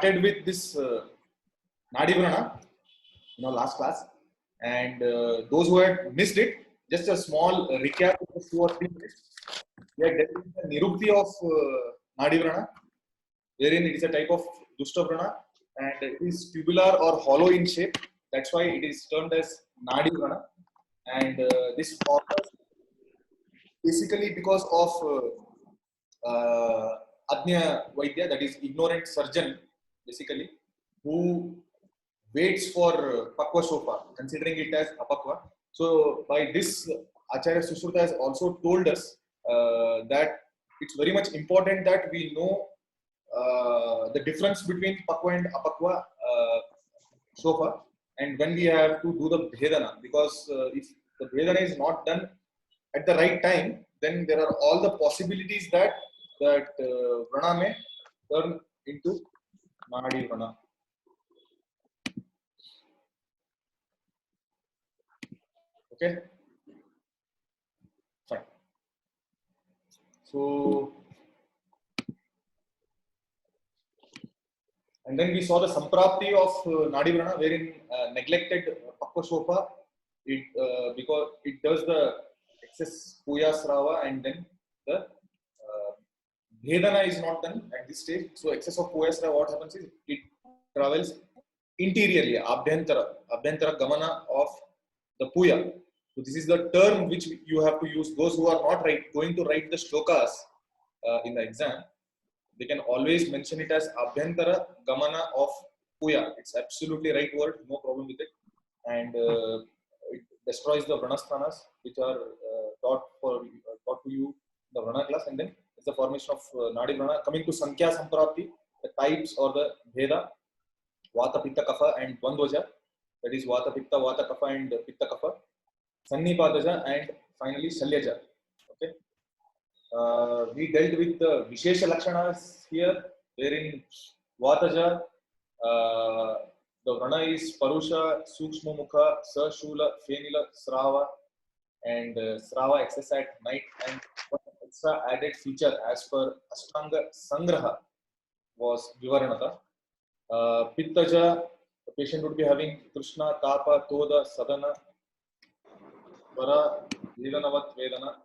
started with this Nadi Vrana in our last class, and those who had missed it, just a small recap of 2 or 3 minutes. We had dealt with the Nirukti of Nadi Vrana, wherein it is a type of Dushta Vrana, and it is tubular or hollow in shape. That's why it is termed as Nadi Vrana. And this occurs basically because of Adnya Vaidya, that is ignorant surgeon, basically, who waits for Pakwa Shofa, considering it as Apakwa. So by this, Acharya Sushruta has also told us that it's very much important that we know the difference between Pakwa and Apakwa Shofa, and when we have to do the Bhedana, because if the Bhedana is not done at the right time, then there are all the possibilities that Vrana may turn into Nadi Vrana. Okay, fine. So, and then we saw the Samprapti of Nadi Vrana, wherein neglected Pakwa Shofa, because it does the excess Puya Srava, and then the Bhedana is not done at this stage. So excess of Puya Srava, what happens is it travels interiorly, Abhyantara Gamana of the Puya. So this is the term which you have to use. Those who are not going to write the shlokas in the exam, they can always mention it as Abhyantara Gamana of Puya. It's absolutely right word, no problem with it. And it destroys the Vranasthanas, which are taught to you in the Vrana class. And then it's the formation of Nadi Vrana. Coming to Sankhya Samprapti, the types or the Bheda, Vata Pitta Kapha and Dvandvaja, that is Vata Pitta, Vata Kapha and Pitta Kapha, Sannipadaja, and finally Shalyaja. Okay. We dealt with the Vishesha Lakshanas here, wherein Vataja, the Vrana is Parusha, Sukshma Mukha, Sashula, Fenila, Srava, and Srava excess at night, and one extra added feature as per Ashtanga Sangraha was Vivaranata. Pittaja, the patient would be having Krishna, Tapa, Toda, Sadana, Vara, Vedanavat Vedana,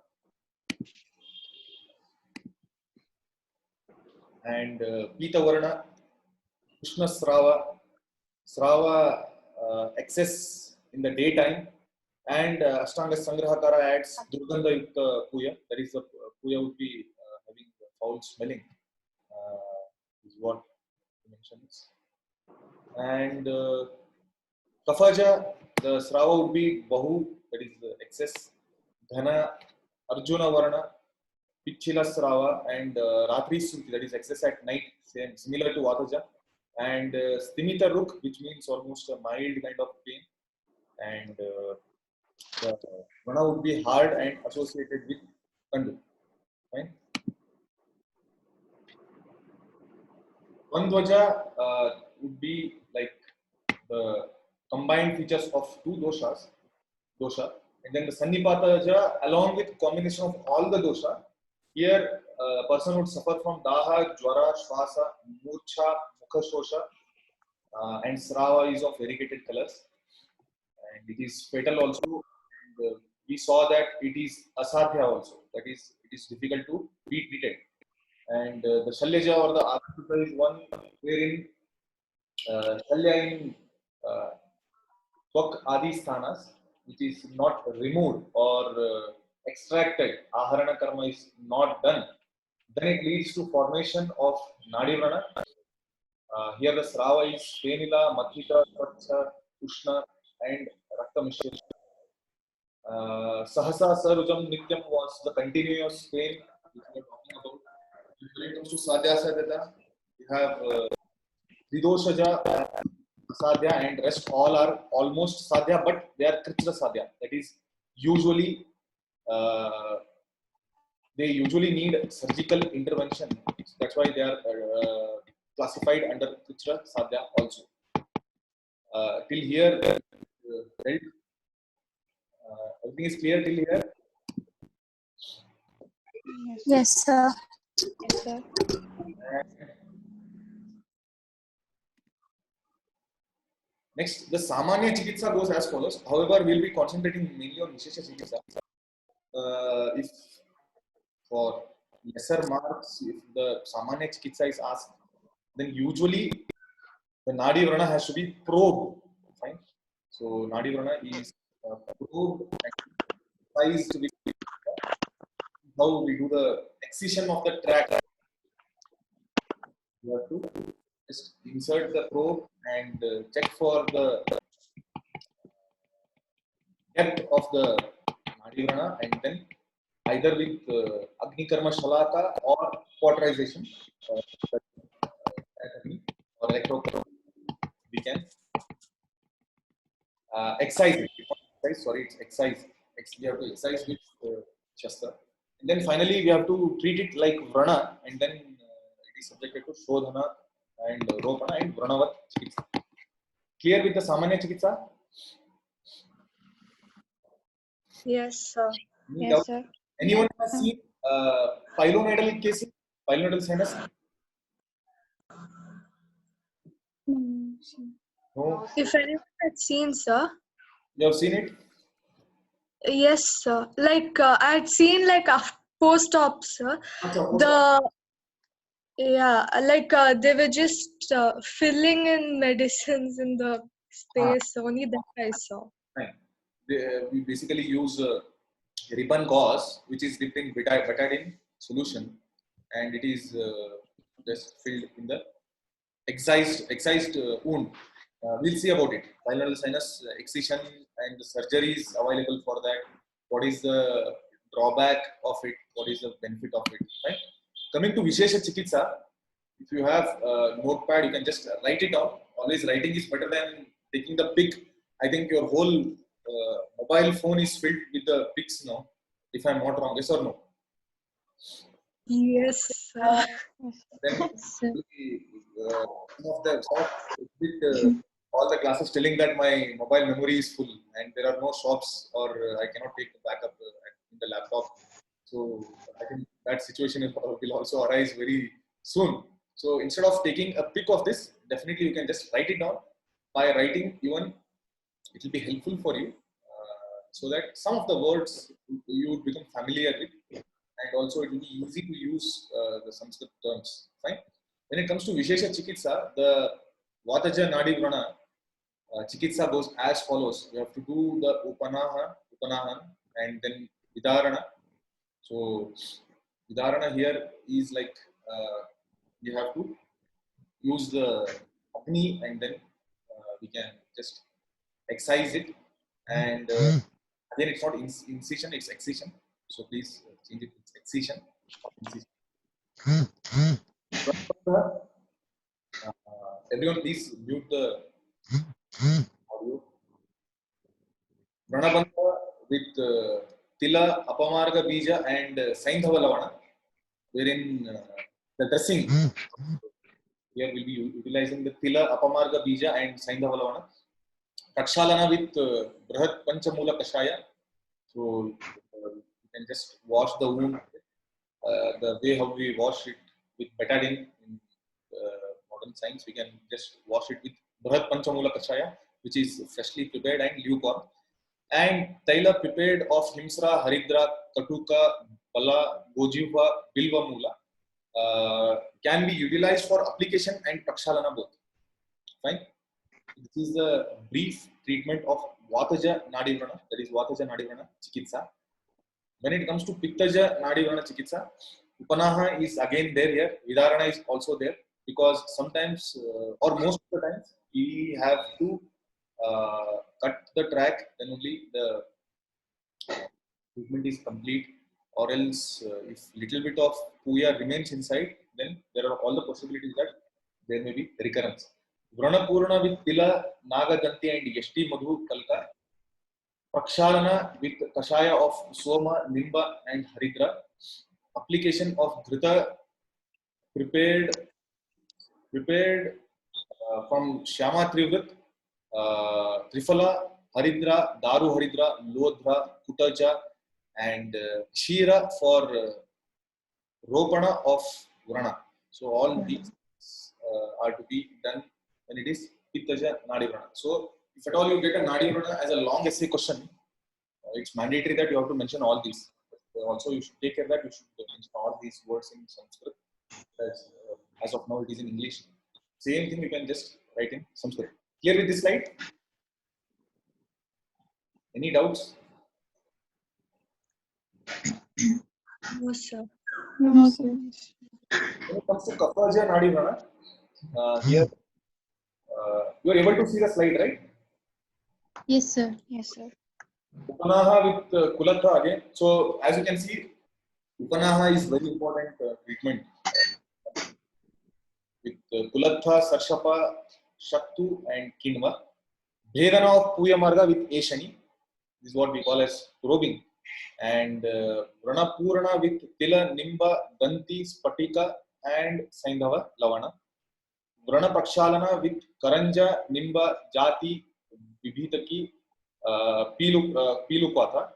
and Pita Varna, Krishna Srava excess in the daytime, and Ashtanga Sangrahakara adds Durgandha Yukta Puya, that is the Puya would be having foul smelling, is what he mentions. And Kafaja, the Srava would be Bahu, that is the excess, Dhana, Arjuna Varna, Pichila Srava, and Ratri Suti, that is excess at night, similar to Vataja, and Stimita Ruk, which means almost a mild kind of pain, and the Vrana would be hard and associated with Kandu. Fine. Dvandvaja would be like the combined features of two dosha, and then the Sannipataja along with combination of all the dosha. Here, a person would suffer from Daha, Jwara, Shvasa, Murcha, Mukha Shosha, and Srava is of variegated colors, and it is fatal also. And, we saw that it is asadhya also, that is, it is difficult to be treated. And the Shalyaja or the Akruta is one wherein Shalya in Twak Adi Sthanas, which is not removed or extracted, Aharana Karma is not done, then it leads to formation of Nadi Vrana. Here the Srava is Fenila, Mathita, Svacha, Ushna, and Rakta Mishra. Sahasa Sarujam Nityam was the continuous pain which we are talking about. When it comes to Sadhya Sadhya, we have Tridoshaja, Sadhya, and rest all are almost Sadhya, but they are Kritra Sadhya. That is, usually they usually need surgical intervention. That's why they are classified under Kritra Sadhya also. Till here, everything is clear till here? Yes, sir. Yes, sir. Next, the Samanya Chikitsa goes as follows. However, we'll be concentrating mainly on Vishesha Chikitsa. If for lesser marks, if the Samanya Chikitsa is asked, then usually the Nadi Vrana has to be probed. Fine. So Nadi Vrana is probed and sized with how we do the excision of the track. You have to just insert the probe and check for the depth of the Nadi Vrana, and then either with Agni Karma Shalaka or cauterization or electro, we can excise it. Sorry, it's excise. We have to excise with Shastra. And then finally, we have to treat it like Vrana, and then it is subjected to Shodhana and Ropana and Vranavat Chikitsa. Clear with the Samanya Chikitsa? Yes, sir. Any Yes, doubt? sir. Anyone has seen pilonidal cases? Pilonidal sinus? No. If anyone had seen, sir. You have seen it? Yes, sir. Like I'd seen like post-op, sir. Like they were just filling in medicines in the space. Only that I saw. Fine. We basically use ribbon gauze, which is dipped in betadine solution, and it is just filled in the excised wound. We'll see about it. Pilonidal sinus excision and surgeries available for that. What is the drawback of it? What is the benefit of it? Right? Coming to Vishesha Chikitsa, if you have a notepad, you can just write it down. Always writing is better than taking the pic. I think your whole mobile phone is filled with the pics now, if I'm not wrong. Yes or no? Yes, sir. Then all the classes telling that my mobile memory is full and there are no shops or I cannot take the backup in the laptop. So I think that situation will also arise very soon. So instead of taking a pic of this, definitely you can just write it down. By writing, even it will be helpful for you so that some of the words you would become familiar with, and also it will be easy to use the Sanskrit terms. Fine. When it comes to Vishesha Chikitsa, the Vataja Nadi Vrana Chikitsa goes as follows. You have to do the Upanahan, and then Vidarana. So Vidarana here is like you have to use the Agni, and then we can just excise it, and again it's not incision, it's excision. So please change it, it's excision. Everyone please mute the audio. Vranabandha with Tila, Apamarga Bija and Saindhava Lavana, wherein the dressing here will be utilizing the Tila, Apamarga Bija and Saindhava Lavana. Prakshalana with Brahat Panchamula Kashaya. So you can just wash the wound the way how we wash it with betadine in modern science. We can just wash it with Brahat Panchamula Kashaya, which is freshly prepared and lukewarm. And Taila prepared of Himsra, Haridra, Katuka, Bala, Gojiva, Bilva Mula can be utilized for application and Prakshalana both. Fine. This is the brief treatment of Vataja Nadi Vrana, that is Vataja Nadi Vrana Chikitsa. When it comes to Pittaja Nadi Vrana Chikitsa, Upanaha is again there here, Vidarana is also there, because sometimes or most of the times we have to cut the track, then only the treatment is complete, or else if little bit of puya remains inside, then there are all the possibilities that there may be recurrence. Vranapurna with Tila, Nagadanti and Yashti Madhu Kalka. Prakshalana with Kashaya of Soma, Nimba and Haridra. Application of Dhrita prepared from Shyama Trivrit, Trifala, Haridra, Daru Haridra, Lodhra, Kutaja, and Kshira for Ropana of Vrana. So all these are to be done when it is Pittaja Nadi Vrana. So if at all you get a Nadi Vrana as a long essay question, it's mandatory that you have to mention all these. Also, you should take care that you should mention all these words in Sanskrit. As of now, it is in English. Same thing you can just write in Sanskrit. Clear with this slide? Any doubts? No, sir. No, sir. When it comes to Kapaja Nadi Vrana, here you are able to see the slide, right? Yes, sir. Yes, sir. Upanaha with Kulatha again. So as you can see, Upanaha is very important treatment. With Kulatha, Sarshapa, Shaktu and Kinva. Bhedana of Puya Marga with Eshani. This is what we call as probing. And Vrana Purana with Tila, Nimba, Danti, Spatika and Saindhava, Lavana. Vrana Prakshalana with Karanja, Nimba, Jati, Vibhitaki, Pilupatha.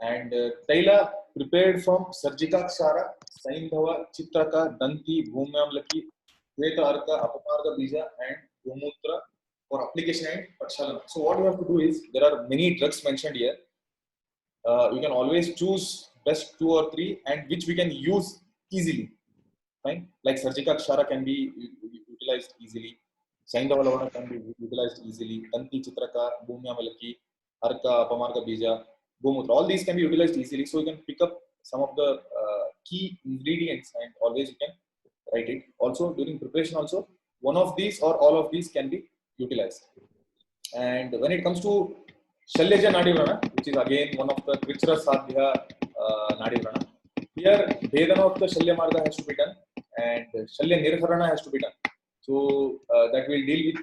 And Taila prepared from Sarjika Ksara, Saindhava, Chitraka, Danti, Bhumyamlaki, Veta Arka, Apamarga Bija and Gomutra for application and Prakshalana. So what you have to do is, there are many drugs mentioned here. You can always choose best 2 or 3 and which we can use easily. Fine, like Sarjika Kshara can be utilized easily, Saindhava Lavana can be utilized easily, Tanti Chitraka, Bhumya Malaki, Arka, Apamarga Bija, Gomutra, all these can be utilized easily. So you can pick up some of the key ingredients and always you can write it. Also during preparation also, one of these or all of these can be utilized. And when it comes to Shalyaja Nadi Vrana, which is again one of the Krichra Sadhya Nadi Vrana, here Vedana of the Shalya Marga has to be done and Shalya Nirharana has to be done. So that we'll deal with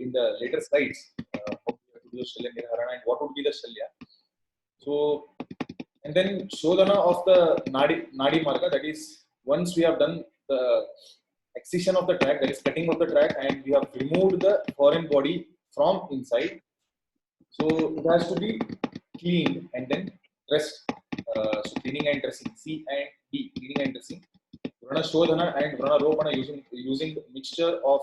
in the later slides. How to do the Shalya Nirharana and what would be the Shalya. So, and then Shodhana of the Nadi Marga, that is once we have done the excision of the tract, that is cutting of the tract, and we have removed the foreign body from inside. So it has to be cleaned and then dressed. So cleaning and dressing, C and D, cleaning and dressing. Vrana Shodhana and Vrana Ropana using mixture of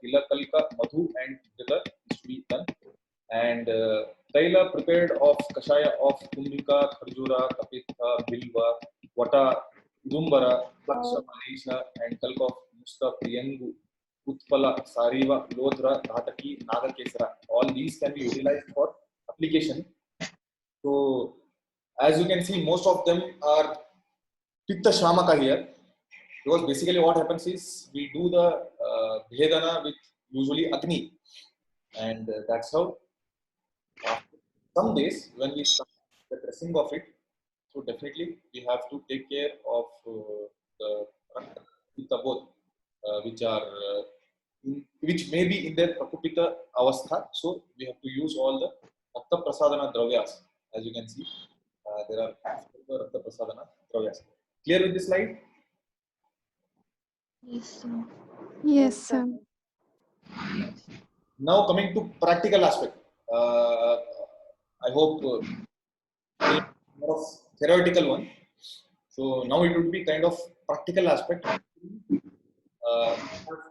Tilakalka, Madhu and Drita is to be done. And Taila prepared of Kashaya of Kumbhika, Kharjura, Kapitha, Bilva, Vata, Udumbara, Laksha, Manisha and Kalk of Musta, Priyangu, Utpala, Sariva, Lodhra, Dhataki, Nagakesara. All these can be utilized for application. So as you can see, most of them are Pitta Shramaka here. Because basically what happens is we do the Bhedana with usually Agni. And that's how after some days when we start the dressing of it, so definitely we have to take care of the Pitta both, which may be in their Prakupita Avastha. So we have to use all the Rakta Prasadana Dravyas. As you can see, there are Rakta Prasadana Dravyas. Clear with this slide? Yes, sir. Yes, sir. Now coming to practical aspect, I hope more of theoretical one. So now it would be kind of practical aspect. We have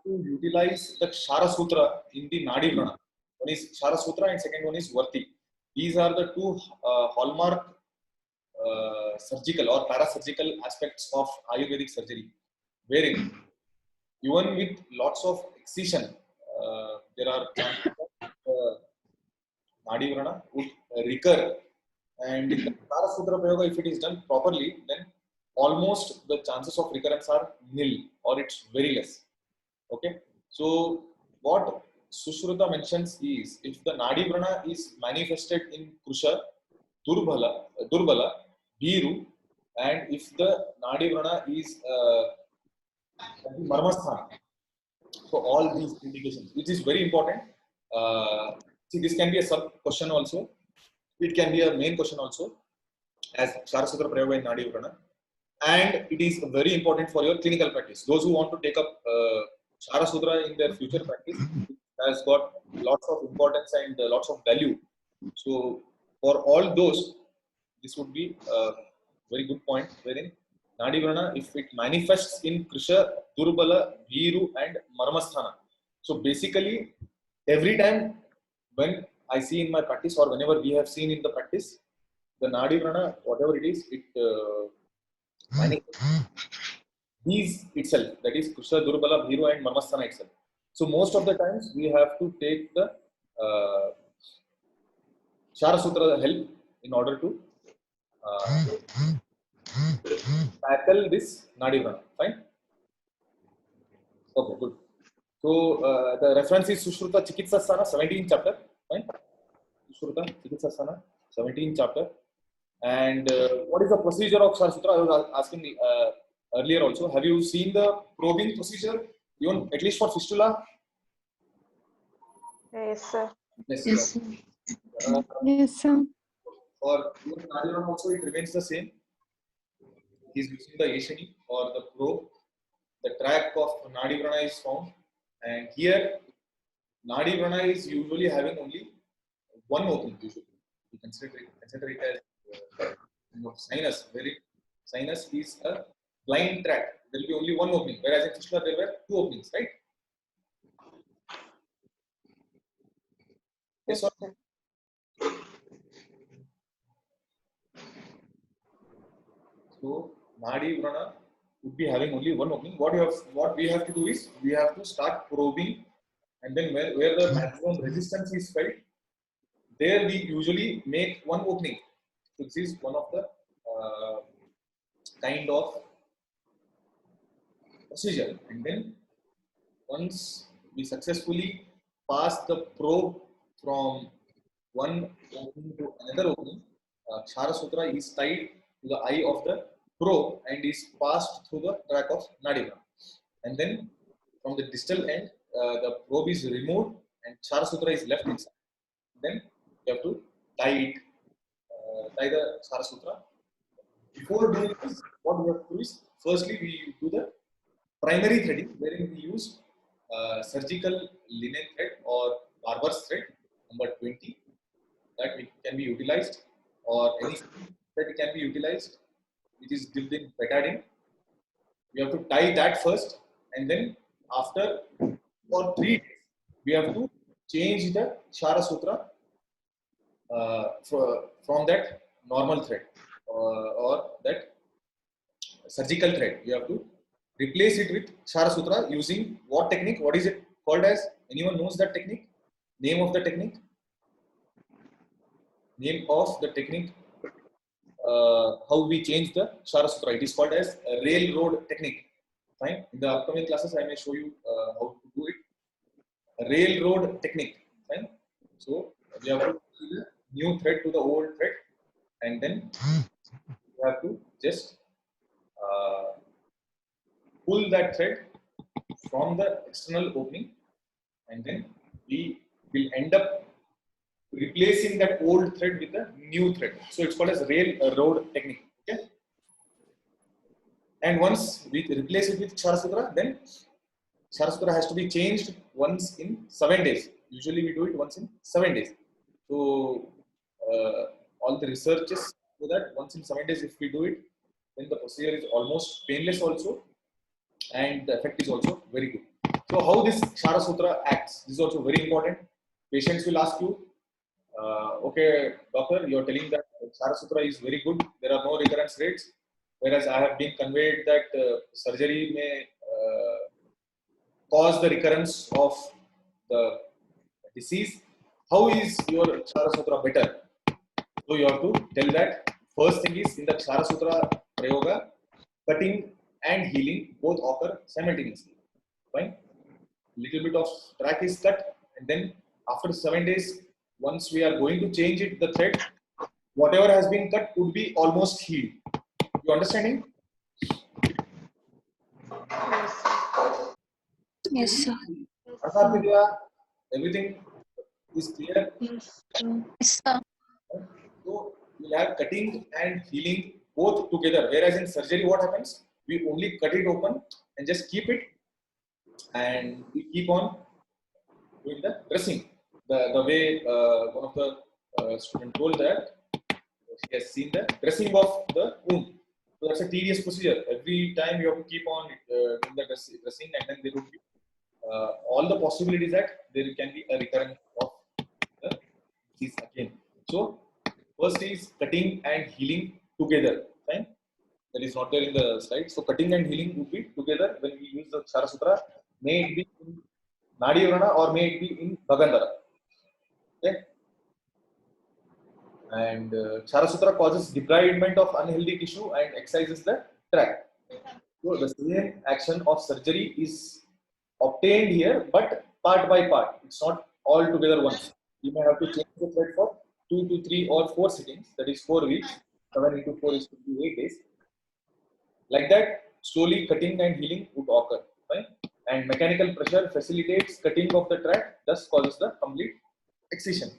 to utilize the Kshara Sutra in the Nadi Vrana. One is Kshara Sutra and second one is Varti. These are the two hallmark surgical or parasurgical aspects of Ayurvedic surgery, wherein even with lots of excision, there are chances that Nadi Vrana would recur. And in the Kshara Sutra Prayoga, if it is done properly, then almost the chances of recurrence are nil or it's very less. Okay. So what Sushruta mentions is, if the Nadi Vrana is manifested in Krusha, Durbala, Biru, and if the Nadi Vrana is Marmasthana. So all these indications, which is very important. See, this can be a sub question also. It can be a main question also, as Kshara Sutra Prayoga in Nadi Vrana. And it is very important for your clinical practice. Those who want to take up Kshara Sutra in their future practice, it has got lots of importance and lots of value. So for all those, this would be a very good point, wherein Nadi Vrana, if it manifests in Krisha, Durbala, Viru and Marmasthana. So basically, every time when I see in my practice or whenever we have seen in the practice, the Nadi Vrana, whatever it is, it these itself, that is Kusha, Durbala, Bhiru and Marmasthana itself. So most of the times we have to take the Shara Sutra help in order to tackle this Nadi Vrana. Fine? Okay, good. So the reference is Sushruta Chikitsasana, 17th chapter. Fine? Sushruta Chikitsasana, 17th chapter. And what is the procedure of Shara Sutra? I was asking earlier also. Have you seen the probing procedure, even at least for fistula? Yes, sir. Yes. Yes, sir. Yes, sir. For even Nadi Vrana also, it remains the same. He is using the Ashini or the probe. The track of Nadi Vrana is found, and here Nadi Vrana is usually having only one opening. Usually, we consider it as sinus. Where sinus is a blind track. There will be only one opening, whereas in fistula there were two openings, right? Yes or no? So Nadi Vrana would be having only one opening. What we have to do is we have to start probing, and then where the maximum resistance is felt, there we usually make one opening. So this is one of the kind of procedure, and then once we successfully pass the probe from one opening to another opening, Kshara Sutra is tied to the eye of the probe and is passed through the track of Nadi Vrana. And then from the distal end, the probe is removed and Kshara Sutra is left inside. Then you have to tie it, tie the Kshara Sutra. Before doing this, what we have to do is, firstly we do the primary threading, wherein we use surgical linen thread or barber's thread number 20, that can be utilized, or any that can be utilized which is dipped in betadine. We have to tie that first, and then after for 3 days we have to change the Kshara Sutra from that normal thread or that surgical thread. You have to replace it with Kshara Sutra using what technique? What is it called as? Anyone knows that technique? Name of the technique? Name of the technique. How we change the Kshara Sutra. It is called as a railroad technique. Fine. In the upcoming classes, I may show you how to do it. A railroad technique. Fine. So we have to put the new thread to the old thread, and then you have to just pull that thread from the external opening, and then we will end up replacing that old thread with a new thread. So it's called as railroad technique. Okay. And once we replace it with Kshara Sutra, then Kshara Sutra has to be changed once in 7 days. Usually we do it once in 7 days. So all the researches show that once in 7 days, if we do it, then the procedure is almost painless also, and the effect is also very good. So how this Kshara Sutra acts, this is also very important. Patients will ask you, okay, doctor, you are telling that Kshara Sutra is very good, there are no recurrence rates, whereas I have been conveyed that surgery may cause the recurrence of the disease. How is your Kshara Sutra better? So you have to tell that first thing is, in the Kshara Sutra Prayoga, cutting and healing both occur simultaneously. Fine. Little bit of track is cut, and then after 7 days, once we are going to change it, the thread, whatever has been cut would be almost healed. You understanding? Yes, sir. Asarvidya, everything is clear. Yes. Yes, sir. So we'll have cutting and healing both together. Whereas in surgery, what happens? We only cut it open and just keep it, and we keep on doing the dressing. The way one of the student told that he has seen the dressing of the wound. So that's a tedious procedure. Every time you have to keep on doing the dressing, and then there would be all the possibilities that there can be a recurrence of the is again. So first is cutting and healing together. Fine. That is not there in the slide. So cutting and healing would be together when we use the Chara Sutra. May it be in Nadi Vrana or may it be in Bhagandara. Okay. And Chara Sutra causes debridement of unhealthy tissue and excises the tract. So the same action of surgery is obtained here, but part by part. It's not all together once. You may have to change the thread for 2 to 3 or 4 sittings. That is 4 weeks. 7 into 4 is 28 days. Like that, slowly cutting and healing would occur. Right? And mechanical pressure facilitates cutting of the tract, thus causes the complete excision.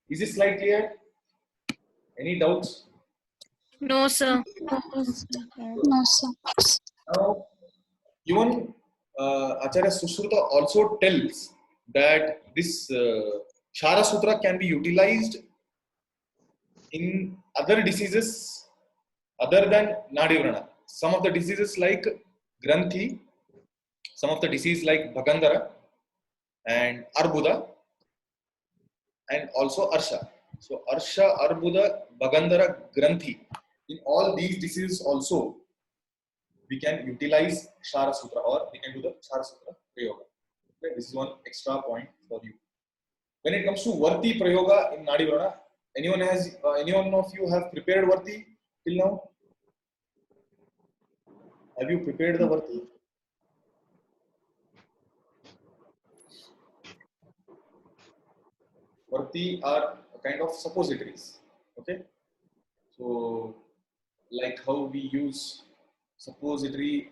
Is this slide clear? Any doubts? No, sir. No, sir. Now, even Acharya Sushruta also tells that this Chara Sutra can be utilized in other diseases other than Nadi Vrana. Some of the diseases like Granthi, some of the diseases like Bhagandara and Arbuda, and also Arsha. So Arsha, Arbuda, Bhagandara, Granthi. In all these diseases also, we can utilize Chara Sutra or we can do the Chara Sutra Prayoga. Okay, this is one extra point for you. When it comes to Varti Prayoga in Nadi Vrana, anyone of you have prepared Varti till now? Have you prepared the Varti? Varti are a kind of suppositories. Okay, so like how we use suppository,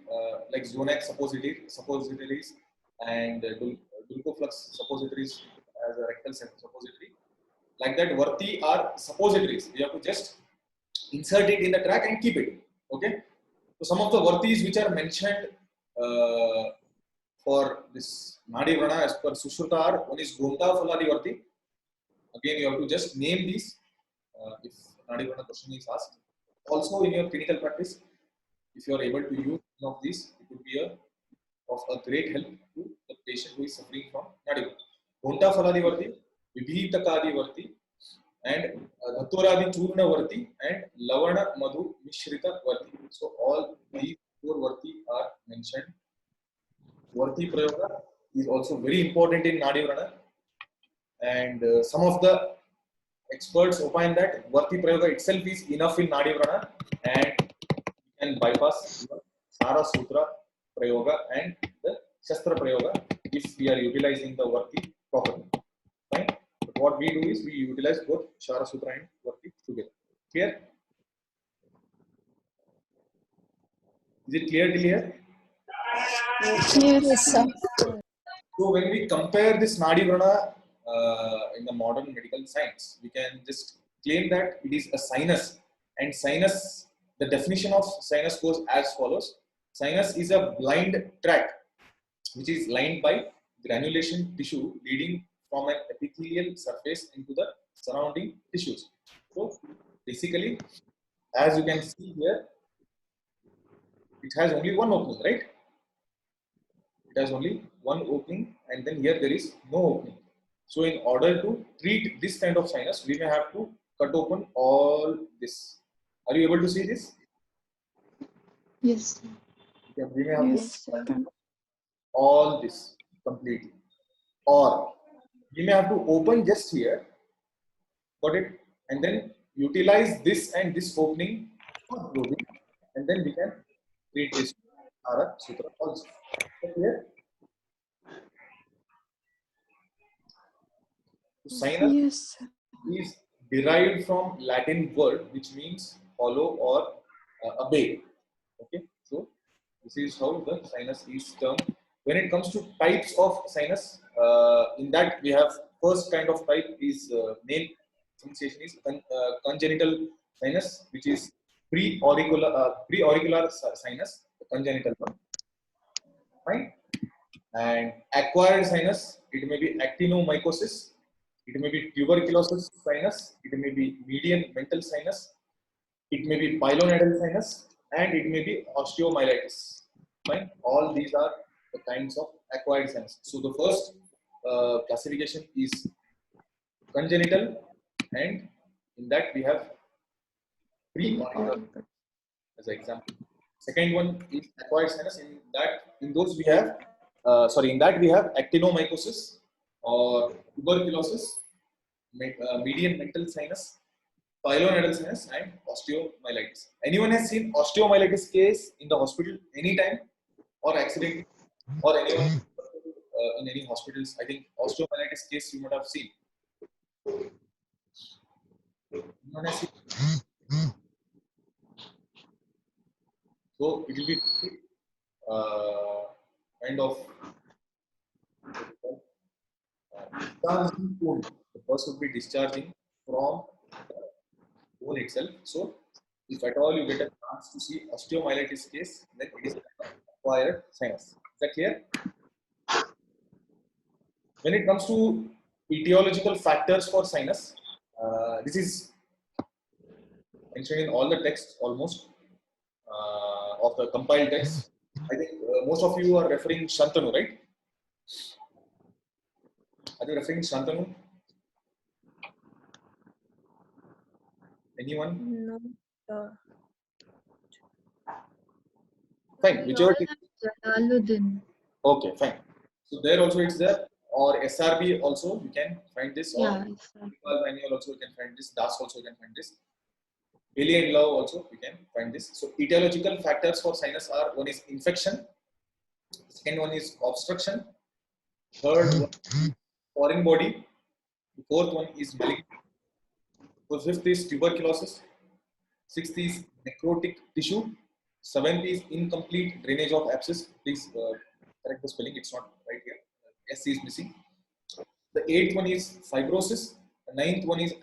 like Zonac suppositories and Dulcoflux suppositories as a rectal suppository. Like that, Varti are suppositories. We have to just insert it in the track and keep it. Okay. So some of the Vartis which are mentioned for this Nadi Vrana as per Sushruta are, one is Gonta Phaladi Varti. Again, you have to just name these if Nadi Vrana question is asked. Also, in your clinical practice, if you are able to use one of these, it would be of a great help to the patient who is suffering from Nadi Vrana. Gonta Phaladi Varti, Vibhitakadi Varti, and Dhaturadi Churna Varti, and Lavana Madhu Mishrita Varti. So all these 4 Varti are mentioned. Varti Prayoga is also very important in Nadi Vrana, and some of the experts opine that Varti Prayoga itself is enough in Nadi Vrana and we can bypass the Chara Sutra Prayoga and the Shastra Prayoga if we are utilizing the Varti properly. Fine? But what we do is we utilize both Chara Sutra and Varti together. Clear? Is it clear till here? Yes, sir. So when we compare this Nadi Vrana in the modern medical science, we can just claim that it is a sinus. And sinus, the definition of sinus goes as follows. Sinus is a blind tract which is lined by granulation tissue leading from an epithelial surface into the surrounding tissues. So basically, as you can see here, it has only one opening, right? It has only one opening, and then here there is no opening. So in order to treat this kind of sinus, we may have to cut open all this. Are you able to see this? Yes. Yeah, we may have Yes. to cut all this completely. Or we may have to open just here, got it, and then utilize this and this opening for probing, and then we can treat this Chara Sutra also. Okay? Sinus Yes. is derived from Latin word which means hollow or a bay. Okay, so this is how the sinus is termed. When it comes to types of sinus, in that we have first kind of type is main sensation is congenital sinus, which is pre-auricular sinus, the congenital one. Fine. And acquired sinus, it may be actinomycosis, it may be tuberculosis sinus, it may be median mental sinus, it may be pilonidal sinus, and it may be osteomyelitis. Fine. All these are the kinds of acquired sinus. So the first classification is congenital, and in that we have pre-auricular as an example. Second one is acquired sinus. In those we have in that we have actinomycosis or tuberculosis, median mental sinus, pilonidal sinus, and osteomyelitis. Anyone has seen osteomyelitis case in the hospital anytime or accidentally, or anyone in any hospitals? I think osteomyelitis case you might have seen. Anyone has seen? So it will be kind of discharging wound. The person would be discharging from the bone itself. So if at all you get a chance to see osteomyelitis case, then it is acquired sinus. Is that clear? When it comes to etiological factors for sinus, this is mentioned in all the texts almost of the compiled text. I think most of you are referring Shantanu, right? Are you referring Shantanu? Anyone? No. Fine. Whichever. Jalaluddin. Okay, fine. So there also it's there, or SRB also you can find this, or Yeah. manual also you can find this. DAS also you can find this. Bailey and Love also you can find this. So etiological factors for sinus are: one is infection, second one is obstruction, third one is foreign body, the fourth one is malignant, the fifth is tuberculosis, sixth is necrotic tissue, seventh is incomplete drainage of abscess. Please correct the spelling; it's not right here. S is missing. The eighth one is fibrosis. The ninth one is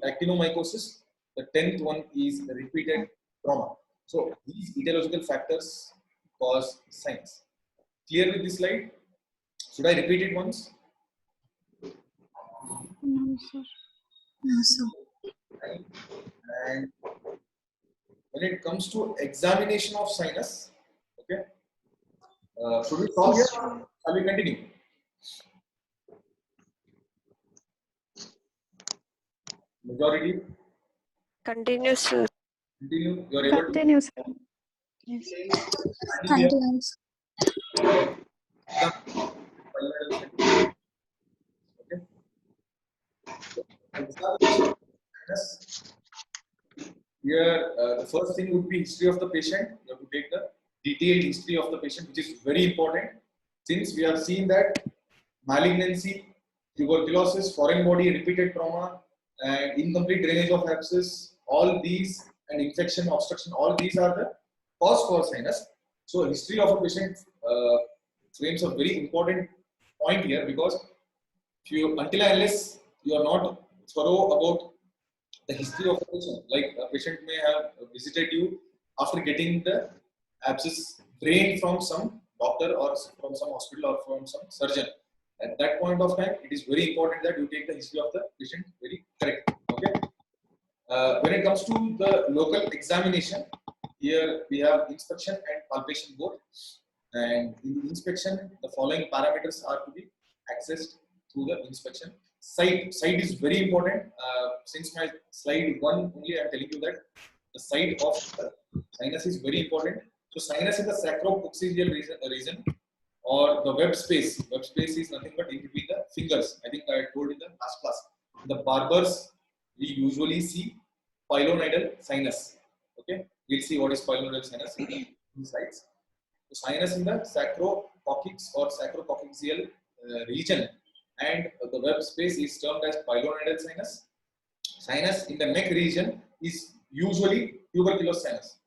actinomycosis. The 10th one is repeated trauma. So these etiological factors cause sinus. Clear with this slide? Should I repeat it once? No, sir. No, sir. And when it comes to examination of sinus, okay, should we stop here or shall we continue? Majority? Continue, sir. Continue. You are able to Continue, sir. Yes. continue. Continuous. Okay. Examination of sinus. Here, the first thing would be history of the patient. You have to take the detailed history of the patient, which is very important, since we have seen that malignancy, tuberculosis, foreign body, repeated trauma, and incomplete drainage of abscess, all these, and infection, obstruction, all these are the cause for sinus. So, history of a patient frames a very important point here, because if you, until and unless you are not thorough about the history of a patient, like a patient may have visited you after getting the abscess drained from some doctor or from some hospital or from some surgeon. At that point of time, it is very important that you take the history of the patient very correct. Okay. When it comes to the local examination, here we have inspection and palpation both. And in the inspection, the following parameters are to be accessed through the inspection. Site is very important. Since my slide 1 only, I am telling you that the site of the sinus is very important. So sinus is the sacrococcygeal region, or the web space. Web space is nothing but in between the fingers. I think I told in the last class. The barbers, we usually see pilonidal sinus. Okay, we'll see what is pilonidal sinus in the slides. So sinus in the sacrococcyx or sacrococcygeal region, and the web space is termed as pilonidal sinus. Sinus in the neck region is usually tuberculous sinus.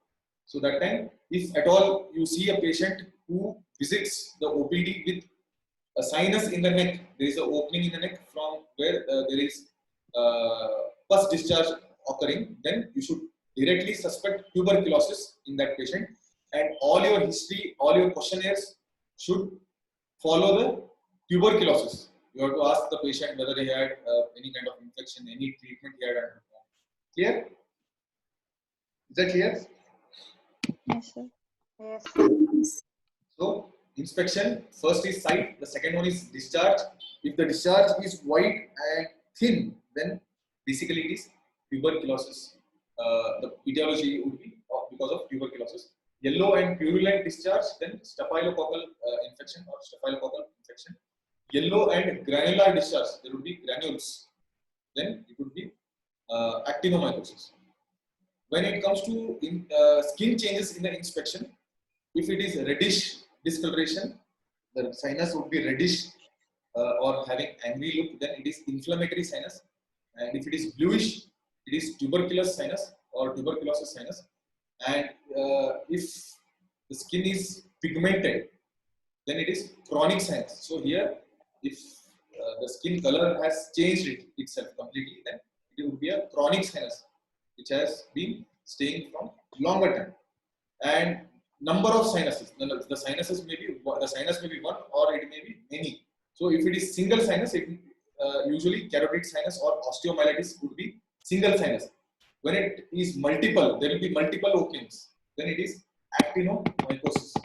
So that time, if at all you see a patient who visits the OPD with a sinus in the neck, there is an opening in the neck from where there is pus discharge occurring, then you should directly suspect tuberculosis in that patient, and all your history, all your questionnaires should follow the tuberculosis. You have to ask the patient whether he had any kind of infection, any treatment he had undergone. Clear? Is that clear? Yes, sir. Yes. So, inspection, first is site, the second one is discharge. If the discharge is white and thin, then Basically, it is tuberculosis. The etiology would be because of tuberculosis. Yellow and purulent discharge, then staphylococcal infection or staphylococcal infection. Yellow and granular discharge, there would be granules. Then it would be actinomycosis. When it comes to skin changes in the inspection, if it is reddish discoloration, the sinus would be reddish or having angry look, then it is inflammatory sinus. And if it is bluish, it is tuberculous sinus or tuberculosis sinus. And if the skin is pigmented, then it is chronic sinus. So here, if the skin color has changed itself completely, then it would be a chronic sinus, which has been staying from longer time. And number of sinuses, the sinuses may be the sinus may be one or it may be many. So if it is single sinus, it usually carotid sinus or osteomyelitis would be single sinus. When it is multiple, there will be multiple openings. Then it is actinomycosis.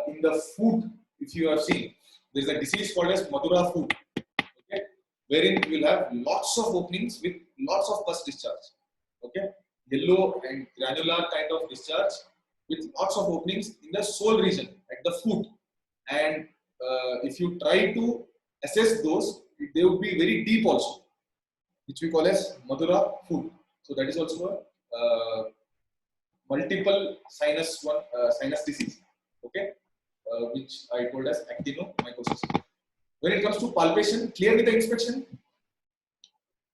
In the foot, if you have seen, there is a disease called as Madura foot, okay, wherein you will have lots of openings with lots of pus discharge. Okay, yellow and granular kind of discharge with lots of openings in the sole region at the foot. And if you try to assess those, they would be very deep also, which we call as Madura foot. So that is also a multiple sinus disease, okay, which I told as actinomycosis. When it comes to palpation, clear with the inspection?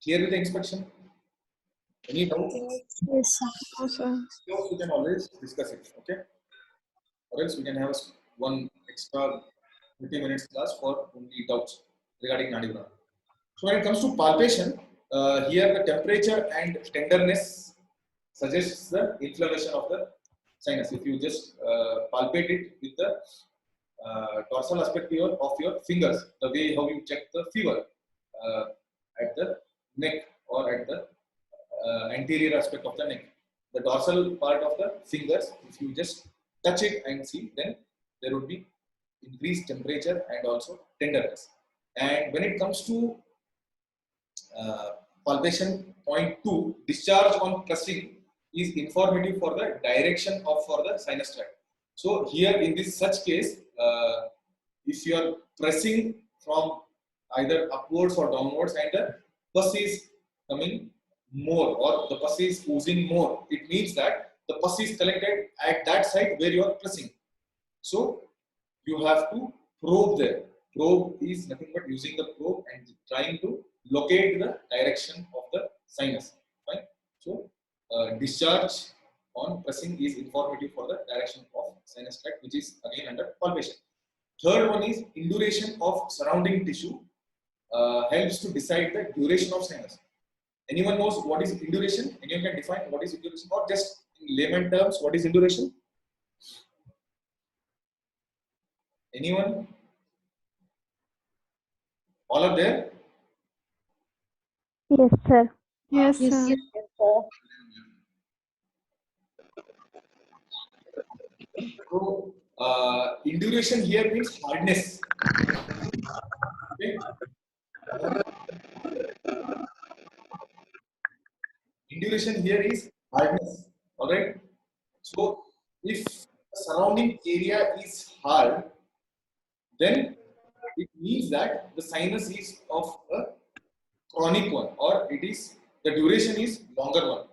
Clear with the inspection? Any doubts? Yes, sir. No, sir. So we can always discuss it, okay? Or else we can have one extra 30 minutes class for only doubts regarding Nadi. So when it comes to palpation, here the temperature and tenderness suggests the inflammation of the sinus. If you just palpate it with the dorsal aspect of your fingers, the way how you check the fever at the neck or at the anterior aspect of the neck. The dorsal part of the fingers, if you just touch it and see, then there would be increased temperature and also tenderness. And when it comes to palpation, point 2, discharge on pressing is informative for the direction of for the sinus tract. So here in this such case, if you are pressing from either upwards or downwards and the pus is coming more or the pus is oozing more, it means that the pus is collected at that side where you are pressing. So you have to probe there. Probe is nothing but using the probe and trying to locate the direction of the sinus. Fine. So discharge on pressing is informative for the direction of sinus tract, which is again under palpation. Third one is induration of surrounding tissue helps to decide the duration of sinus. Anyone knows what is induration? Anyone can define what is induration, or just in layman terms, what is induration? Anyone? All are there? Yes, sir. Yes, Yes, sir. So, induration here means hardness. Okay? Induration here is hardness. All right. So, if the surrounding area is hard, then it means that the sinus is of a chronic one, or it is the duration is longer one.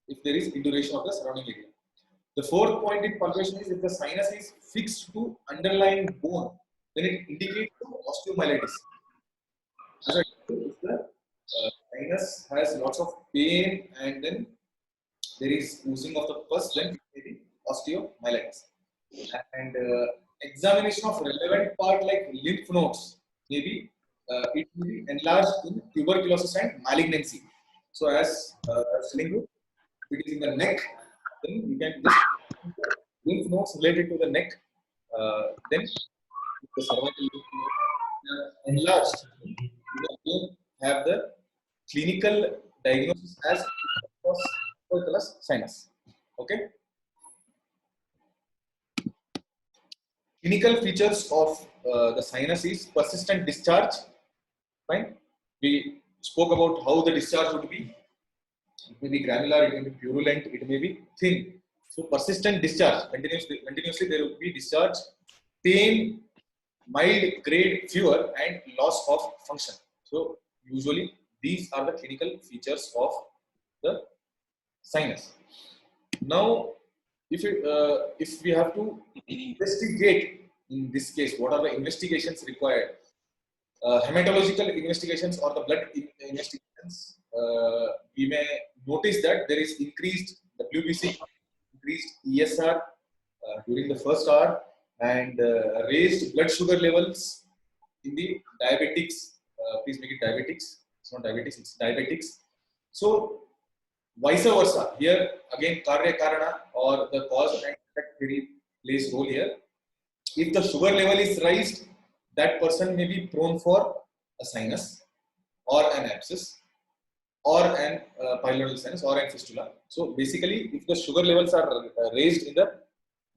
If there is induration of the surrounding area. The fourth point in palpation is if the sinus is fixed to underlying bone, then it indicates osteomyelitis. As I told you, if the sinus has lots of pain and then there is oozing of the pus, then it may be osteomyelitis. And examination of relevant part like lymph nodes, maybe it will be enlarged in tuberculosis and malignancy. So as I was telling you, if it is in the neck, then you can just lymph nodes related to the neck. Then the cervical lymph node enlarged, you have the clinical diagnosis as tuberculous sinus. Okay. Clinical features of the sinus is persistent discharge. Fine. We spoke about how the discharge would be. It may be granular, it may be purulent, it may be thin. So persistent discharge, continuously there will be discharge, pain, mild grade fever, and loss of function. So usually these are the clinical features of the sinus. Now, if we have to investigate in this case, what are the investigations required? Hematological investigations or the blood investigations, we may notice that there is increased WBC, increased ESR during the first hour, and raised blood sugar levels in the diabetics. Please make it diabetics. It's not diabetes, it's diabetics. So vice versa. Here again, karya karana or the cause and effect theory plays role here. If the sugar level is raised, that person may be prone for a sinus or an abscess or an pilonidal sinus or an fistula. So basically, if the sugar levels are raised in the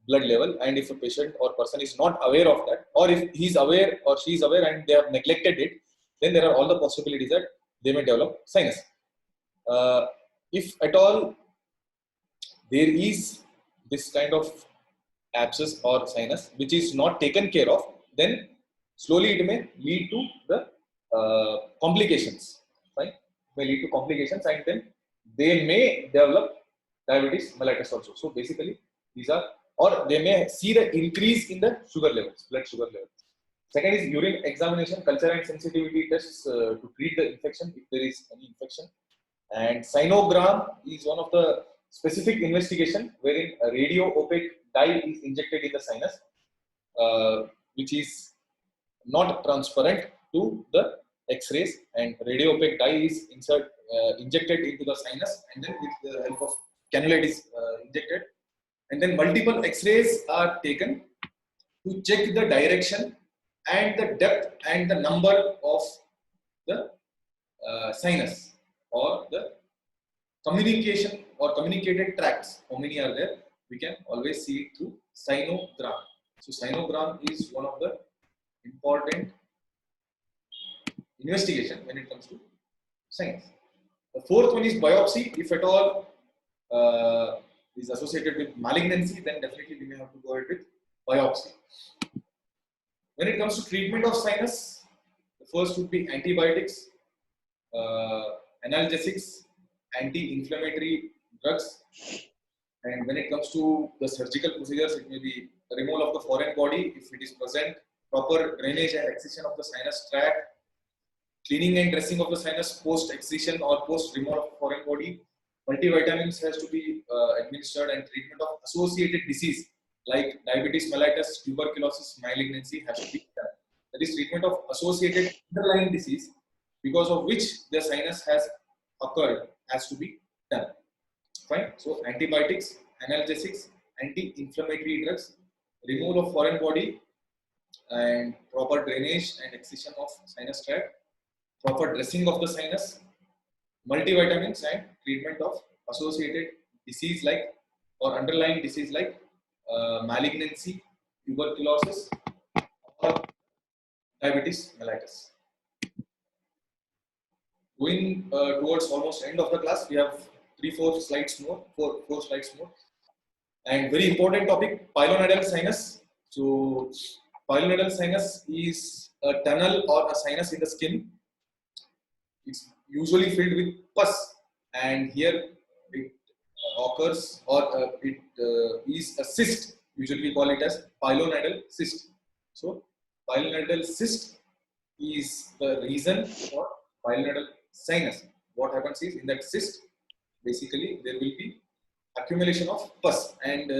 blood level, and if a patient or person is not aware of that, or if he is aware or she is aware and they have neglected it, then there are all the possibilities that they may develop sinus. If at all there is this kind of abscess or sinus which is not taken care of, then slowly it may lead to the complications, right? It may lead to complications, and then they may develop diabetes mellitus also. So basically, these are, or they may see the increase in the sugar levels, blood sugar levels. Second is urine examination, culture and sensitivity tests to treat the infection if there is any infection. And sinogram is one of the specific investigation wherein a radio-opaque dye is injected in the sinus, which is not transparent to the X-rays, and radio-opaque dye is injected into the sinus, and then with the help of cannula it is injected, and then multiple X-rays are taken to check the direction and the depth and the number of the sinus or the communication or communicated tracts. How many are there? We can always see it through sinogram. So sinogram is one of the important investigation when it comes to sinus. The fourth one is biopsy. If at all is associated with malignancy, then definitely we may have to go ahead with biopsy. When it comes to treatment of sinus, the first would be antibiotics, analgesics, anti-inflammatory drugs, and when it comes to the surgical procedures, it may be the removal of the foreign body if it is present, proper drainage and excision of the sinus tract, cleaning and dressing of the sinus post excision or post removal of foreign body. Multivitamins has to be administered, and treatment of associated disease like diabetes mellitus, tuberculosis, malignancy has to be done. That is treatment of associated underlying disease because of which the sinus has occurred has to be done. Fine. So antibiotics, analgesics, anti-inflammatory drugs, removal of foreign body, and proper drainage and excision of sinus tract, proper dressing of the sinus, multivitamins, and treatment of associated disease like or underlying disease like malignancy, tuberculosis, or diabetes mellitus. Going towards almost end of the class, we have 4 slides more, four slides more, and very important topic, pilonidal sinus. So pilonidal sinus is a tunnel or a sinus in the skin. It's usually filled with pus, and here it occurs or it is a cyst. Usually we call it as pilonidal cyst. So pilonidal cyst is the reason for pilonidal sinus. What happens is, in that cyst, basically there will be accumulation of pus, and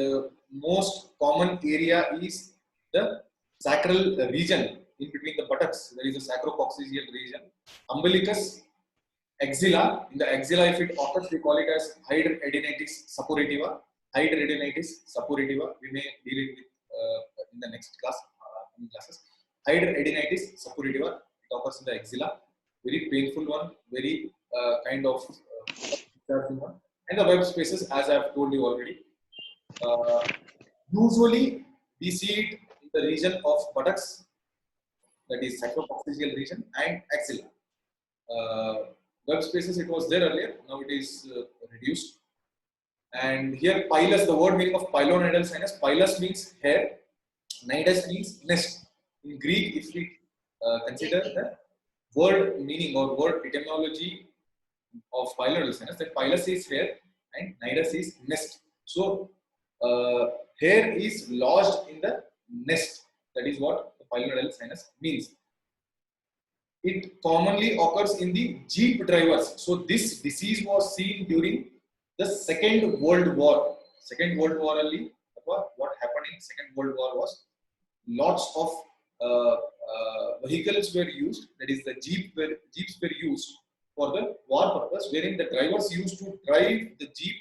most common area is the sacral region in between the buttocks. There is a sacrococcygeal region, umbilicus, axilla. In the axilla, if it occurs, we call it as hidradenitis suppurativa. Hidradenitis suppurativa. We may deal it with in the next class, classes. Hidradenitis suppurativa. It occurs in the axilla. Very painful one. Very kind of one. And the web spaces, as I have told you already. Usually, we see it in the region of buttocks, that is sacrococcygeal region, and axilla. web spaces it was there earlier, now it is reduced. And here pilus, the word meaning of pilonidal sinus, pilus means hair, nidus means nest. In Greek, if we consider the word meaning or word etymology of pilonidal sinus, then pilus is hair and nidus is nest. So hair is lodged in the nest. That is what the pilonidal sinus means. It commonly occurs in the jeep drivers. So this disease was seen during the Second World War. Second World War only. What happened in Second World War was lots of vehicles were used. That is, the jeeps were used for the war purpose, wherein the drivers used to drive the jeep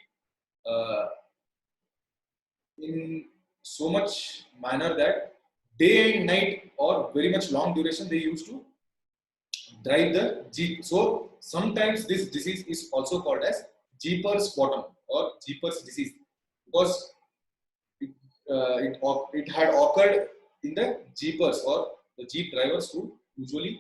in so much manner that day and night or very much long duration they used to drive the jeep. So sometimes this disease is also called as Jeepers bottom or Jeepers disease, because it had occurred in the jeepers or the jeep drivers who usually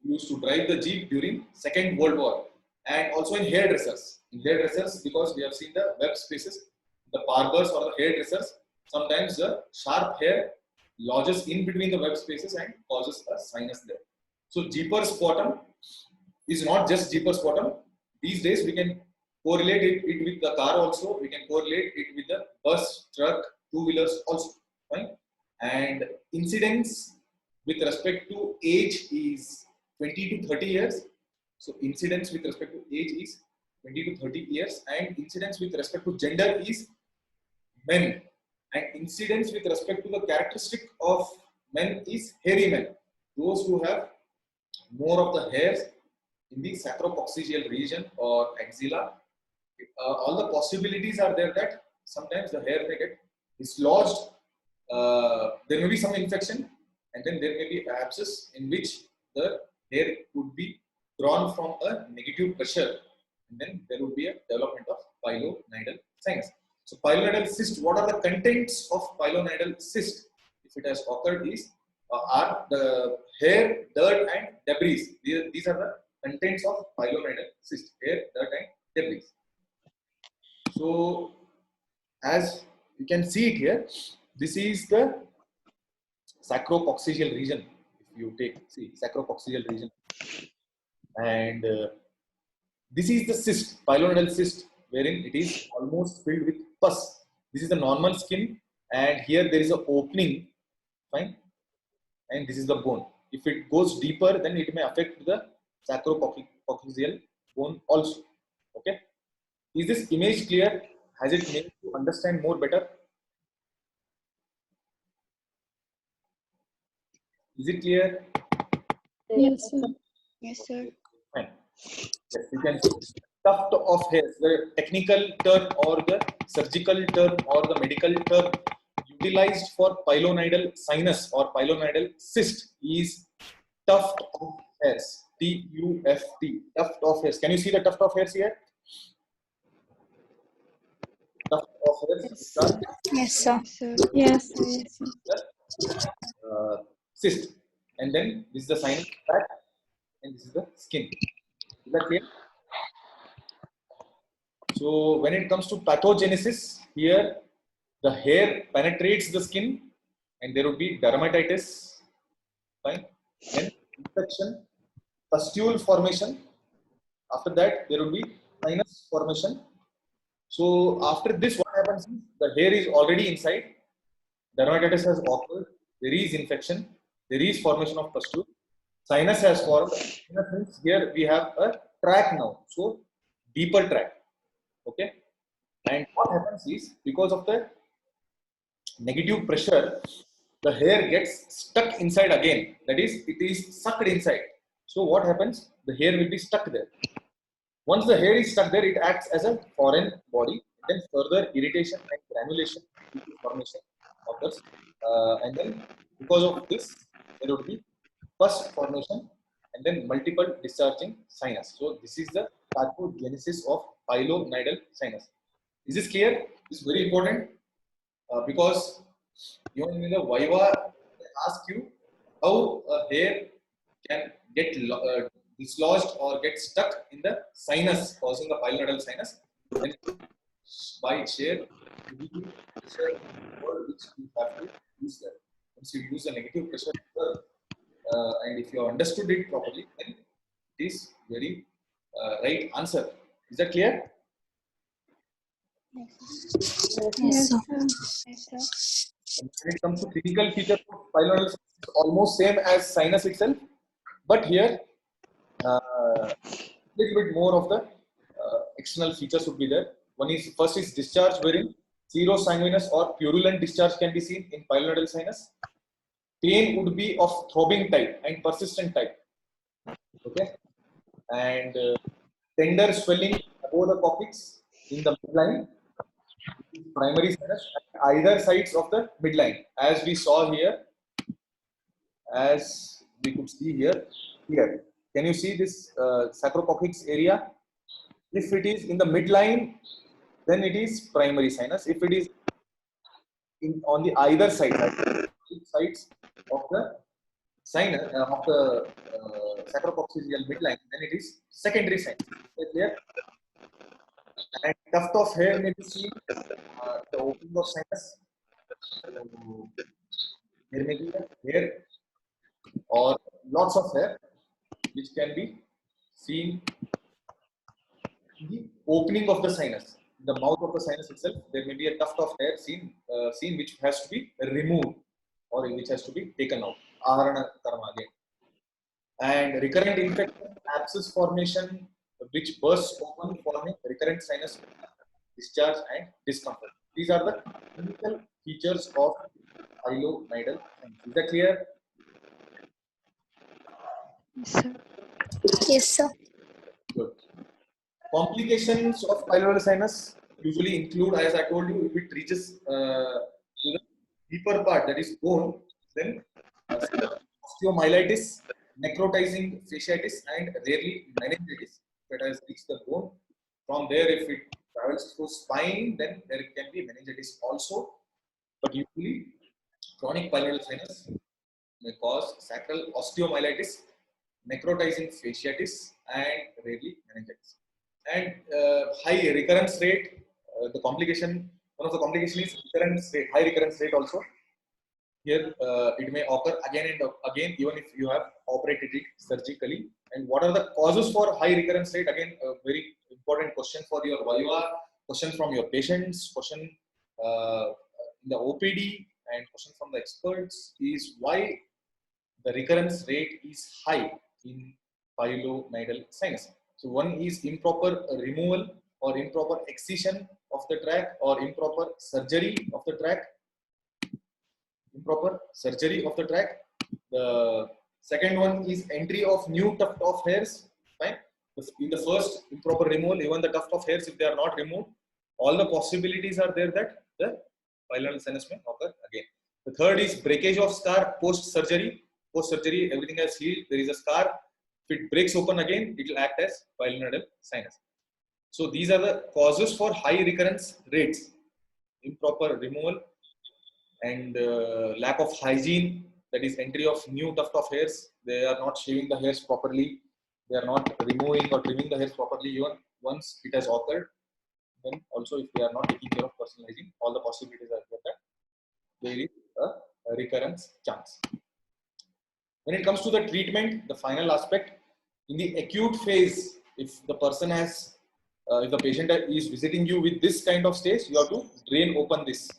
used to drive the jeep during Second World War, and also in hairdressers. In hairdressers, because we have seen the web spaces, the barbers or the hairdressers, sometimes the sharp hair lodges in between the web spaces and causes a sinus there. So Jeepers bottom is not just Jeepers bottom. These days we can correlate it with the car also. We can correlate it with the bus, truck, two-wheelers also. Fine. And incidence with respect to age is 20 to 30 years. So incidence with respect to age is 20 to 30 years, and incidence with respect to gender is men. And incidence with respect to the characteristic of men is hairy men. Those who have more of the hairs in the sacropoccygeal region or axilla, all the possibilities are there that sometimes the hair may get dislodged. There may be some infection, and then there may be abscess in which the hair would be drawn from a negative pressure, and then there would be a development of pilonidal sinus. So pilonidal cyst, what are the contents of pilonidal cyst? If it has occurred, are the hair, dirt and debris. These are the contents of pilonidal cyst, hair, dirt and debris. So as you can see it here, this is the sacropoccygeal region. If you see sacropoccygeal region, and this is the cyst, pilonidal cyst, wherein it is almost filled with pus. This is the normal skin, and here there is an opening, fine, and this is the bone. If it goes deeper, then it may affect the sacropoccygeal bone also. Okay, is this image clear? Has it made you understand more better? Is it clear? Yes, sir. Yes, sir. Fine. Yes, you can see tuft of hairs. The technical term or the surgical term or the medical term utilized for pilonidal sinus or pilonidal cyst is tuft of hairs. T-U-F-T. Tuft of hairs. Can you see the tuft of hairs here? Tuft of hairs. Yes, sir. Yes, sir. Yes, sir. Cyst. And then this is the sinus tract, and this is the skin. Is that clear? So when it comes to pathogenesis, here the hair penetrates the skin, and there would be dermatitis, fine, then infection, pustule formation. After that, there would be sinus formation. So after this, what happens is the hair is already inside, dermatitis has occurred, there is infection, there is formation of pustule, sinus has formed. In a sense, here we have a tract now, so deeper tract. Okay, and what happens is, because of the negative pressure, the hair gets stuck inside again. That is, it is sucked inside. So what happens? The hair will be stuck there. Once the hair is stuck there, it acts as a foreign body. Then further irritation and granulation formation occurs, and then because of this, there would be pus formation and then multiple discharging sinus. So this is the pathogenesis of pilonidal sinus. Is this clear? This is very important because even in the Viva, they ask you how a hair can get dislodged or get stuck in the sinus, causing a pilonidal sinus, then by shear pressure which you have to use that. Once you use a negative pressure, and if you have understood it properly, then it is very right answer. Is that clear? Yes, sir. Yes, sir. When it comes to clinical features of pilonidal sinus, it's almost same as sinus itself, but here little bit more of the external features would be there. First is discharge, wherein zero sanguineous or purulent discharge can be seen in pilonidal sinus. Pain would be of throbbing type and persistent type. Okay, and tender swelling above the coccyx in the midline, primary sinus, at either sides of the midline, as we saw here, as we could see here. Here, can you see this sacrococcyx area? If it is in the midline, then it is primary sinus. If it is on the either sides of the sinus of the sacrococcygeal midline, then it is secondary sinus. Is clear? And tuft of hair may be seen, the opening of sinus. There may be a hair or lots of hair which can be seen in the opening of the sinus. In the mouth of the sinus itself, there may be a tuft of hair seen which has to be removed or which has to be taken out. Aharana karma again. And recurrent infection, abscess formation which bursts open, forming recurrent sinus discharge and discomfort. These are the clinical features of pilonidal sinus. Is that clear? Yes, sir. Yes, sir. Good. Complications of pilonidal sinus usually include, as I told you, if it reaches to the deeper part, that is bone, then osteomyelitis, necrotizing fasciitis, and rarely meningitis. If it has reached the bone, from there, if it travels through spine, then there can be meningitis also. But usually, chronic pilonidal sinus may cause sacral osteomyelitis, necrotizing fasciitis, and rarely meningitis. And high recurrence rate, the complication, one of the complications is recurrence rate, high recurrence rate also. Here, it may occur again and again, even if you have operated it surgically. And what are the causes for high recurrence rate? Again, a very important question for your Viva, question from your patients, question in the OPD, and question from the experts is why the recurrence rate is high in pilonidal sinus. So one is improper removal or improper excision of the tract or improper surgery of the tract. The second one is entry of new tuft of hairs. Fine. In the first improper removal, even the tuft of hairs, if they are not removed, all the possibilities are there that the pilonidal sinus may occur again. The third is breakage of scar post-surgery. Post-surgery, everything has healed. There is a scar. If it breaks open again, it will act as pilonidal sinus. So these are the causes for high recurrence rates: improper removal and lack of hygiene. That is entry of new tuft of hairs. They are not shaving the hairs properly. They are not removing or trimming the hairs properly. Even once it has occurred, then also if they are not taking care of personal hygiene, all the possibilities are there that there is a recurrence chance. When it comes to the treatment, the final aspect, in the acute phase, if the person has, if the patient is visiting you with this kind of stage, you have to drain open this.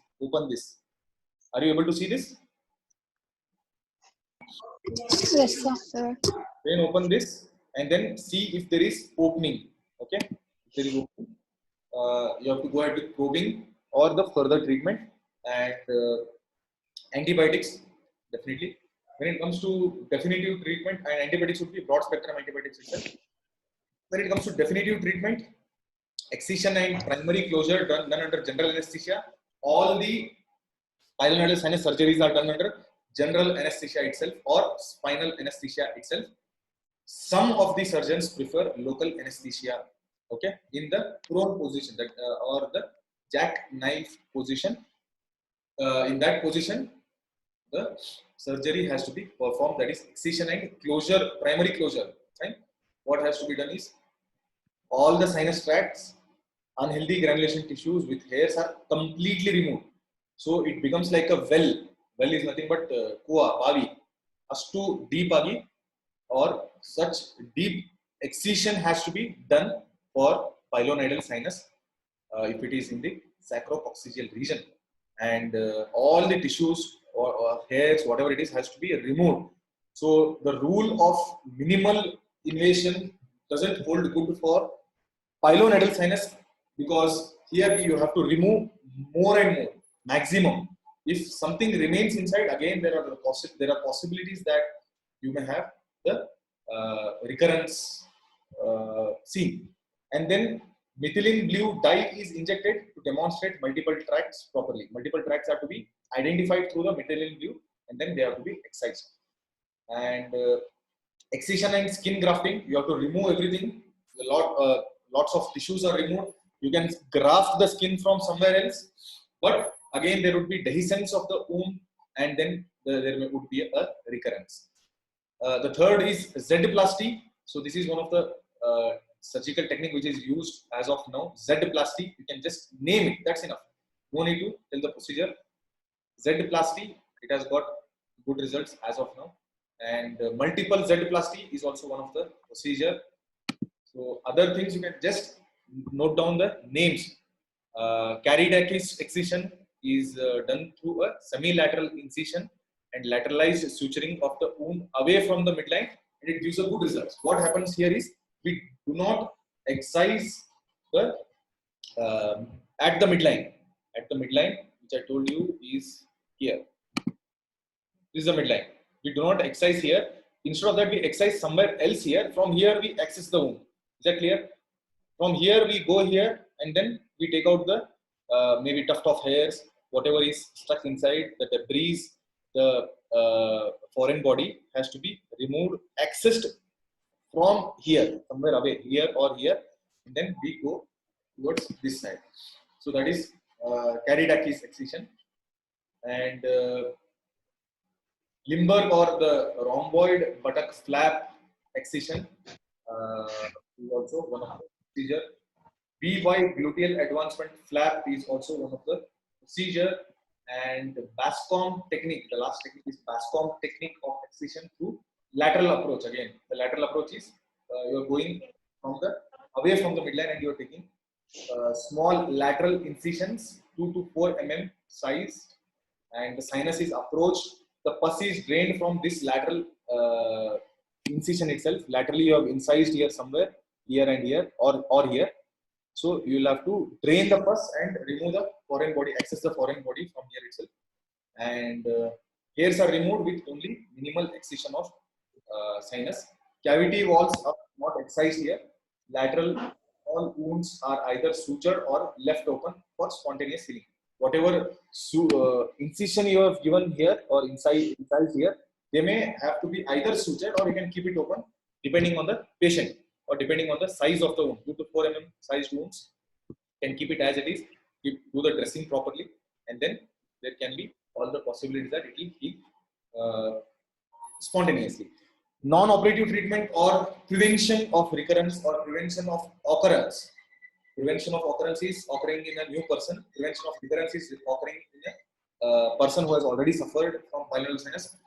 Are you able to see this? Yes, sir. Drain open this and then see if there is opening. Okay, if there is opening, you have to go ahead with probing or the further treatment, and antibiotics definitely. When it comes to definitive treatment, and antibiotics would be broad spectrum antibiotics itself. When it comes to definitive treatment, excision and primary closure done under general anesthesia. All the pilonidal sinus surgeries are done under general anesthesia itself or spinal anesthesia itself. Some of the surgeons prefer local anesthesia. Okay, in the prone position, that or the jackknife position. In that position, the surgery has to be performed, that is excision and closure, primary closure. Fine. What has to be done is all the sinus tracts, unhealthy granulation tissues with hairs are completely removed. So it becomes like a well. Well is nothing but kua, bavi. Astu deep agi or such deep excision has to be done for pilonidal sinus if it is in the sacrococcygeal region, and all the tissues or hairs, whatever it is, has to be removed. So the rule of minimal invasion doesn't hold good for pilonidal sinus, because here you have to remove more and more, maximum. If something remains inside, again there are possibilities that you may have the recurrence seen. And then methylene blue dye is injected to demonstrate multiple tracts properly. Multiple tracts have to be identified through the methylene blue, and then they have to be excised. And excision and skin grafting, you have to remove everything. Lots of tissues are removed. You can graft the skin from somewhere else, but again there would be dehiscence of the wound, and then there would be a recurrence. The third is Z-plasty. So this is one of the surgical technique which is used as of now. Z-plasty, you can just name it, that's enough. No need to tell the procedure. Z-plasty, it has got good results as of now. And multiple Z-plasty is also one of the procedure. So other things you can just note down the names. Caridakis excision is done through a semilateral incision and lateralized suturing of the wound away from the midline, and it gives a good results. What happens here is we do not excise the at the midline. At the midline, which I told you is here. This is the midline. We do not excise here. Instead of that, we excise somewhere else here. From here, we access the wound. Is that clear? From here, we go here, and then we take out the maybe tuft of hairs, whatever is stuck inside, the debris, the foreign body has to be removed, accessed from here, somewhere away, here or here, and then we go towards this side. So that is Caridakis excision. And Limburg or the rhomboid buttock flap excision is also one of the procedure. VY gluteal advancement flap is also one of the procedure. And Bascom technique, the last technique is Bascom technique of excision through lateral approach. Again, the lateral approach is you are going from the away from the midline, and you are taking small lateral incisions, 2 to 4 mm size, and the sinus is approached. The pus is drained from this lateral incision itself. Laterally, you have incised here somewhere, here and here, or here. So you will have to drain the pus and remove the foreign body, access the foreign body from here itself. And hairs are removed with only minimal excision of sinus. Cavity walls are not excised here. Lateral all wounds are either sutured or left open for spontaneous healing. Whatever incision you have given here or incised here, they may have to be either sutured, or you can keep it open depending on the patient or depending on the size of the wound. 2 to 4 mm sized wounds, can keep it as it is, do the dressing properly, and then there can be all the possibilities that it will heal spontaneously. Non-operative treatment or prevention of recurrence or prevention of occurrence. Prevention of occurrence is occurring in a new person. Prevention of recurrence is occurring in a person who has already suffered from pilonidal sinus.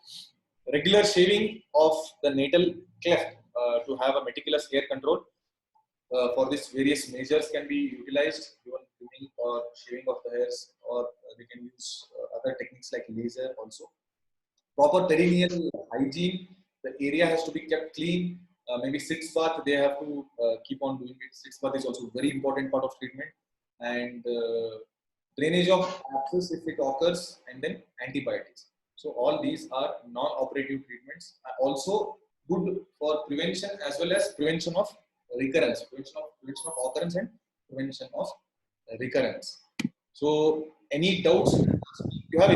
Regular shaving of the natal cleft to have a meticulous hair control. For this, various measures can be utilized, even trimming or shaving of the hairs, or they can use other techniques like laser also. Proper perineal hygiene. The area has to be kept clean. Maybe sitz bath, they have to keep on doing it. Sitz bath is also a very important part of treatment. And drainage of abscess if it occurs, and then antibiotics. So all these are non-operative treatments, also good for prevention as well as prevention of recurrence, prevention of occurrence and prevention of recurrence. So any doubts? You have